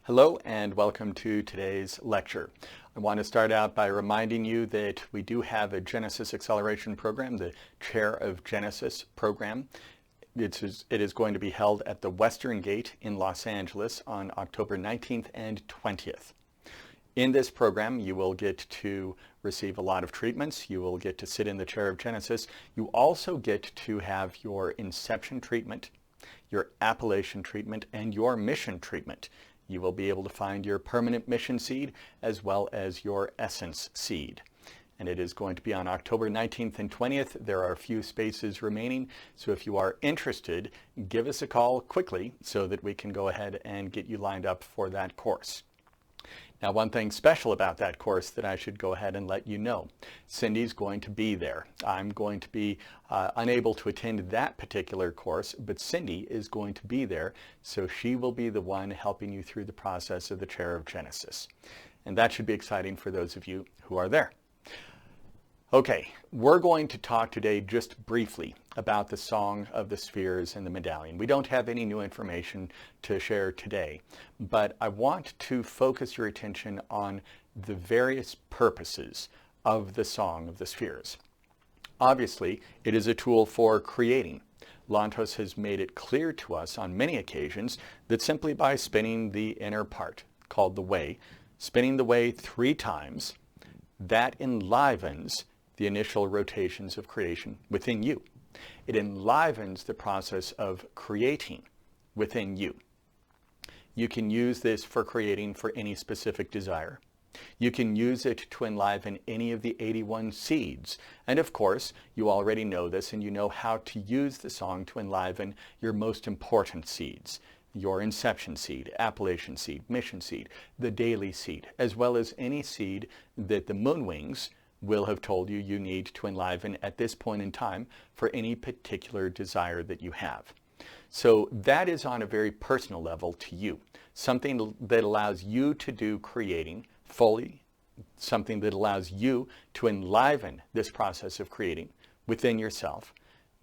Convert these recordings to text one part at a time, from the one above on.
Hello and welcome to today's lecture. I want to start out by reminding you that we do have a Genesis Acceleration Program, the Chair of Genesis program. It is going to be held at the Western Gate in Los Angeles on October 19th and 20th. In this program, you will get to receive a lot of treatments. You will get to sit in the Chair of Genesis. You also get to have your Inception treatment, your Appellation treatment, and your Mission treatment. You will be able to find your permanent mission seed as well as your essence seed. And it is going to be on October 19th and 20th. There are a few spaces remaining, so if you are interested, give us a call quickly so that we can go ahead and get you lined up for that course. Now, one thing special about that course that I should go ahead and let you know, Cindy's going to be there. I'm going to be unable to attend that particular course, but Cindy is going to be there, so she will be the one helping you through the process of the Chair of Genesis. And that should be exciting for those of you who are there. Okay, we're going to talk today just briefly about the Song of the Spheres and the Medallion. We don't have any new information to share today, but I want to focus your attention on the various purposes of the Song of the Spheres. Obviously, it is a tool for creating. Lantos has made it clear to us on many occasions that simply by spinning the inner part, called the way, spinning the way 3 times, that enlivens the initial rotations of creation within you. It enlivens the process of creating within you. You can use this for creating for any specific desire. You can use it to enliven any of the 81 seeds. And of course, you already know this and you know how to use the song to enliven your most important seeds. Your Inception seed, Appellation seed, Mission seed, the Daily seed, as well as any seed that the Moonwings will have told you you need to enliven at this point in time for any particular desire that you have. So that is on a very personal level to you, something that allows you to do creating fully, something that allows you to enliven this process of creating within yourself,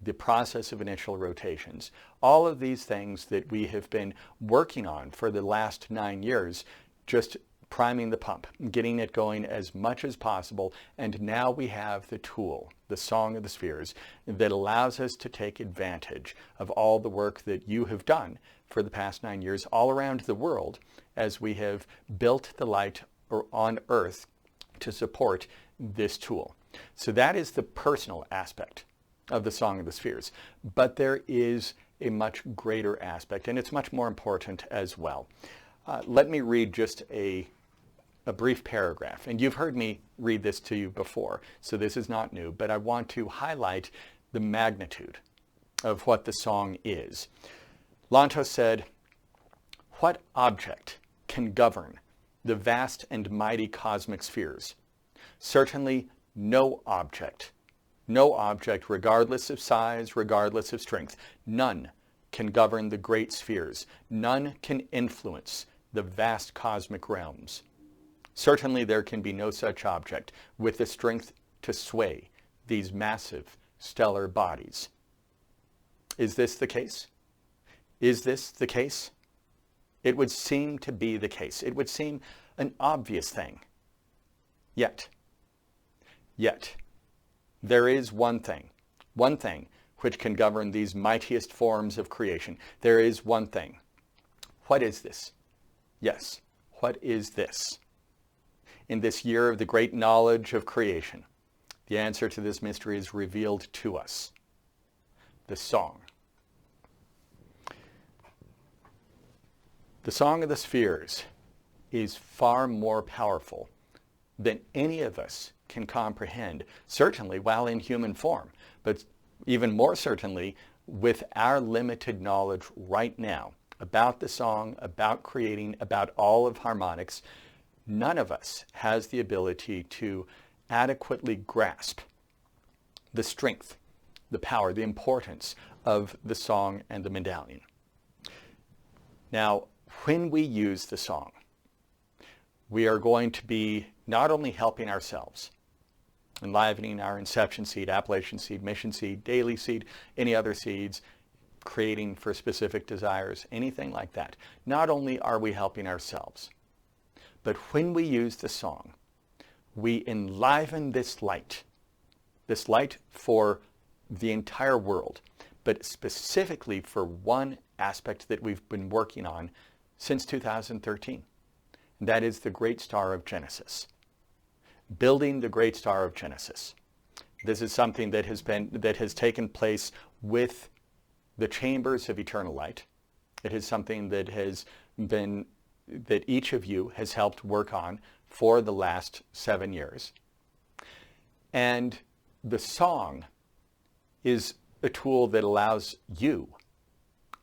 the process of initial rotations, all of these things that we have been working on for the last 9 years, just priming the pump, getting it going as much as possible, and now we have the tool, the Song of the Spheres, that allows us to take advantage of all the work that you have done for the past 9 years all around the world as we have built the light on Earth to support this tool. So that is the personal aspect of the Song of the Spheres. But there is a much greater aspect, and it's much more important as well. Let me read just a brief paragraph, and you've heard me read this to you before, so this is not new, but I want to highlight the magnitude of what the song is. Lantos said, "What object can govern the vast and mighty cosmic spheres? Certainly no object, regardless of size, regardless of strength, none can govern the great spheres, none can influence the vast cosmic realms. Certainly there can be no such object with the strength to sway these massive stellar bodies." Is this the case? Is this the case? It would seem to be the case. It would seem an obvious thing. Yet, there is one thing which can govern these mightiest forms of creation. There is one thing. What is this? Yes, what is this? In this year of the great knowledge of creation, the answer to this mystery is revealed to us. The song. The Song of the Spheres is far more powerful than any of us can comprehend, certainly while in human form, but even more certainly with our limited knowledge right now about the song, about creating, about all of harmonics. None of us has the ability to adequately grasp the strength, the power, the importance of the song and the medallion. Now, when we use the song, we are going to be not only helping ourselves, enlivening our Inception seed, Appellation seed, Mission seed, Daily seed, any other seeds, creating for specific desires, anything like that. Not only are we helping ourselves, but when we use the song, we enliven this light for the entire world, but specifically for one aspect that we've been working on since 2013. And that is the Great Star of Genesis. Building the Great Star of Genesis. This is something that has taken place with the chambers of eternal light. It is something that each of you has helped work on for the last 7 years. And the song is a tool that allows you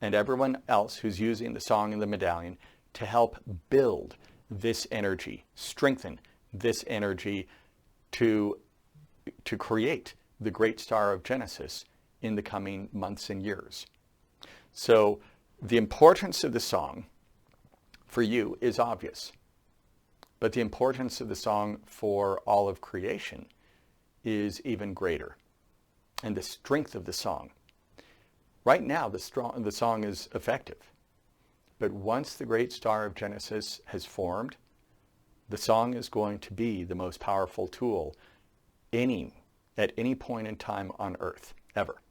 and everyone else who's using the song and the medallion to help build this energy, strengthen this energy to create the Great Star of Genesis in the coming months and years. So the importance of the song for you is obvious, but the importance of the song for all of creation is even greater. And the strength of the song. Right now, the song is effective. But once the Great Star of Genesis has formed, the song is going to be the most powerful tool at any point in time on earth, ever.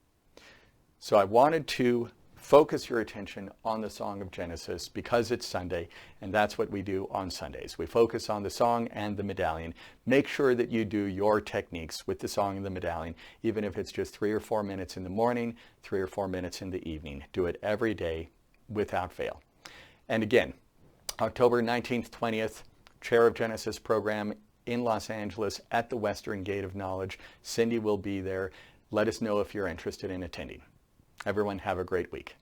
So I wanted to focus your attention on the Song of Genesis because it's Sunday, and that's what we do on Sundays. We focus on the song and the medallion. Make sure that you do your techniques with the song and the medallion, even if it's just 3 or 4 minutes in the morning, 3 or 4 minutes in the evening. Do it every day without fail. And again, October 19th, 20th, Chair of Genesis program in Los Angeles at the Western Gate of Knowledge. Cindy will be there. Let us know if you're interested in attending. Everyone have a great week.